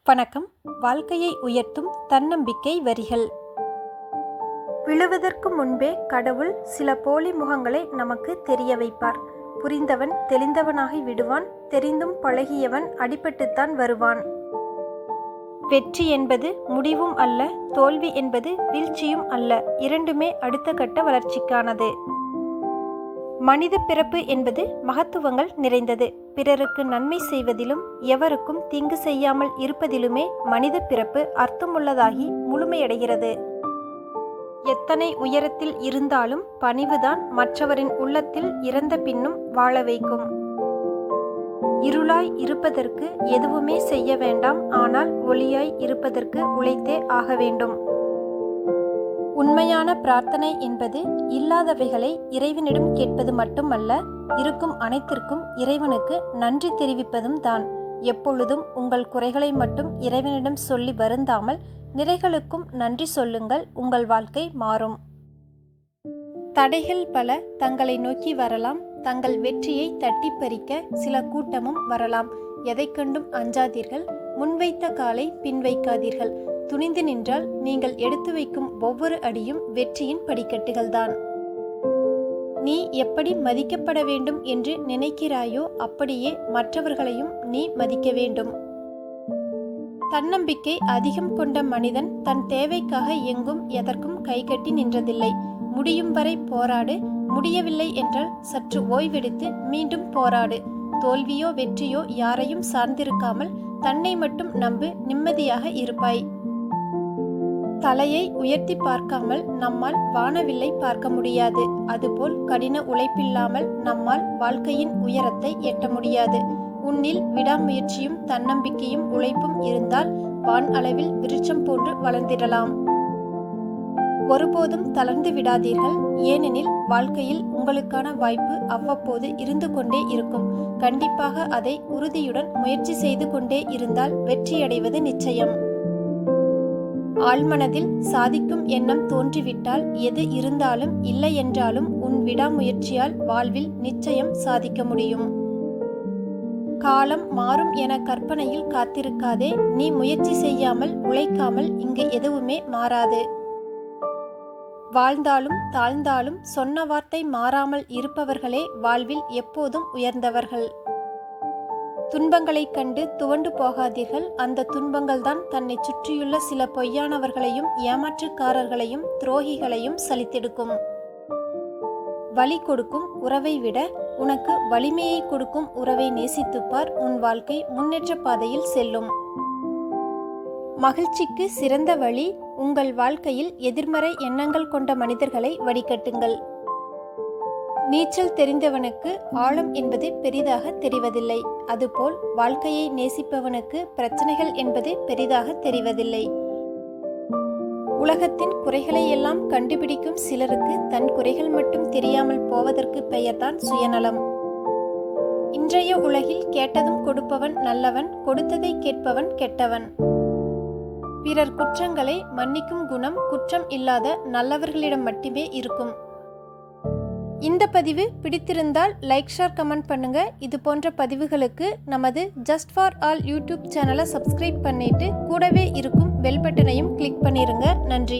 வணக்கம். வாழ்க்கையை உயர்த்தும் தன்னம்பிக்கை வரிகள். விழுவதற்கு முன்பே கடவுள் சில போலி முகங்களை நமக்கு தெரிய வைப்பார். புரிந்தவன் தெளிந்தவனாகி விடுவான், தெரிந்தும் பழகியவன் அடிபட்டுத்தான் வருவான். வெற்றி என்பது முடிவும் அல்ல, தோல்வி என்பது வீழ்ச்சியும் அல்ல. இரண்டுமே அடுத்த கட்ட வளர்ச்சிக்கானது. மனித பிறப்பு என்பது மகத்துவங்கள் நிறைந்தது. பிறருக்கு நன்மை செய்வதிலும் எவருக்கும் தீங்கு செய்யாமல் இருப்பதிலுமே மனித பிறப்பு அர்த்தமுள்ளதாகி முழுமையடைகிறது. எத்தனை உயரத்தில் இருந்தாலும் பணிவுதான் மற்றவரின் உள்ளத்தில் இறந்த பின்னும் வாழ வைக்கும். இருளாய் இருப்பதற்கு எதுவுமே செய்ய வேண்டாம், ஆனால் ஒளியாய் இருப்பதற்கு உழைத்தே ஆக வேண்டும். உண்மையான பிரார்த்தனை என்பது இல்லாதவைகளை இறைவனிடம் கேட்பது மட்டுமல்ல, இருக்கும் அனைத்திற்கும் இறைவனுக்கு நன்றி தெரிவிப்பதும் தான். எப்பொழுதும் உங்கள் குறைகளை மட்டும் இறைவனிடம் சொல்லி வருந்தாமல் நிறைகளுக்கும் நன்றி சொல்லுங்கள். உங்கள் வாழ்க்கை மாறும். தடைகள் பல தங்களை நோக்கி வரலாம். தங்கள் வெற்றியை தட்டி பறிக்க சில கூட்டமும் வரலாம். எதை கண்டும் அஞ்சாதீர்கள். முன்வைத்த காலை பின் வைக்காதீர்கள். துணிந்து நின்றால் நீங்கள் எடுத்து வைக்கும் ஒவ்வொரு அடியும் வெற்றியின் படிக்கட்டுகள்தான். நீ எப்படி மதிக்கப்பட வேண்டும் என்று நினைக்கிறாயோ அப்படியே மற்றவர்களையும் நீ மதிக்க வேண்டும். தன்னம்பிக்கை அதிகம் கொண்ட மனிதன் தன் தேவைக்காக எங்கும் எதற்கும் கைகட்டி நின்றதில்லை. முடியும் வரை போராடு. முடியவில்லை என்றால் சற்று ஓய்வெடுத்து மீண்டும் போராடு. தோல்வியோ வெற்றியோ யாரையும் சார்ந்திருக்காமல் தன்னை மட்டும் நம்பு. நிம்மதியாக இருப்பாய். தலையை உயர்த்தி பார்க்காமல் நம்மால் வானவில்லை பார்க்க முடியாது. அதுபோல் கடின உழைப்பில்லாமல் நம்மால் வாழ்க்கையின் உயரத்தை எட்ட முடியாது. உன்னில் விடாமுயற்சியும் தன்னம்பிக்கையும் உழைப்பும் இருந்தால் வான் அளவில் விருட்சம் போன்று வளர்ந்திடலாம். ஒருபோதும் தளர்ந்து விடாதீர்கள். ஏனெனில் வாழ்க்கையில் உங்களுக்கான வாய்ப்பு அவ்வப்போது இருந்து கொண்டே இருக்கும். கண்டிப்பாக அதை உறுதியுடன் முயற்சி செய்து கொண்டே இருந்தால் வெற்றியடைவது நிச்சயம். ஆழ்மனதில் சாதிக்கும் எண்ணம் தோன்றிவிட்டால் எது இருந்தாலும் இல்லை என்றாலும் உன் விடாமுயற்சியால் வாழ்வில் நிச்சயம் சாதிக்க முடியும். காலம் மாறும் என கற்பனையில் காத்திருக்காதே. நீ முயற்சி செய்யாமல் உழைக்காமல் இங்கு எதுவுமே மாறாது. வாழ்ந்தாலும் தாழ்ந்தாலும் சொன்ன வார்த்தை மாறாமல் இருப்பவர்களே வாழ்வில் எப்போதும் உயர்ந்தவர்கள். துன்பங்களை கண்டு துவண்டு போகாதீர்கள். அந்த துன்பங்கள் தான் தன்னை சுற்றியுள்ள சில பொய்யானவர்களையும் ஏமாற்றுக்காரர்களையும் துரோகிகளையும் சலித்தெடுக்கும். வலி கொடுக்கும் உறவை விட உனக்கு வலிமையை கொடுக்கும் உறவை நேசித்துப்பார். உன் வாழ்க்கை முன்னேற்ற பாதையில் செல்லும். மகிழ்ச்சிக்கு சிறந்த வழி உங்கள் வாழ்க்கையில் எதிர்மறை எண்ணங்கள் கொண்ட மனிதர்களை வடிகட்டுங்கள். நீச்சல் தெரிந்தவனுக்கு ஆழம் என்பது பெரிதாக தெரிவதில்லை. அதுபோல் வாழ்க்கையை நேசிப்பவனுக்கு பிரச்சனைகள் என்பது பெரிதாக தெரிவதில்லை. உலகத்தின் குறைகளை எல்லாம் கண்டுபிடிக்கும் சிலருக்கு தன் குறைகள் மட்டும் தெரியாமல் போவதற்கு பெயர்தான் சுயநலம். இன்றைய உலகில் கேட்டதும் கொடுப்பவன் நல்லவன், கொடுத்ததை கேட்பவன் கெட்டவன். பிறர் குற்றங்களை மன்னிக்கும் குணம் குற்றம் இல்லாத நல்லவர்களிடம் மட்டுமே இருக்கும். இந்த பதிவு பிடித்திருந்தால் லைக், ஷேர், கமெண்ட் பண்ணுங்க. இது போன்ற பதிவுகளுக்கு நமது ஜஸ்ட் ஃபார் ஆல் யூடியூப் சேனலை சப்ஸ்கிரைப் பண்ணிட்டு கூடவே இருக்கும் பெல் பட்டனையும் கிளிக் பண்ணிருங்க. நன்றி.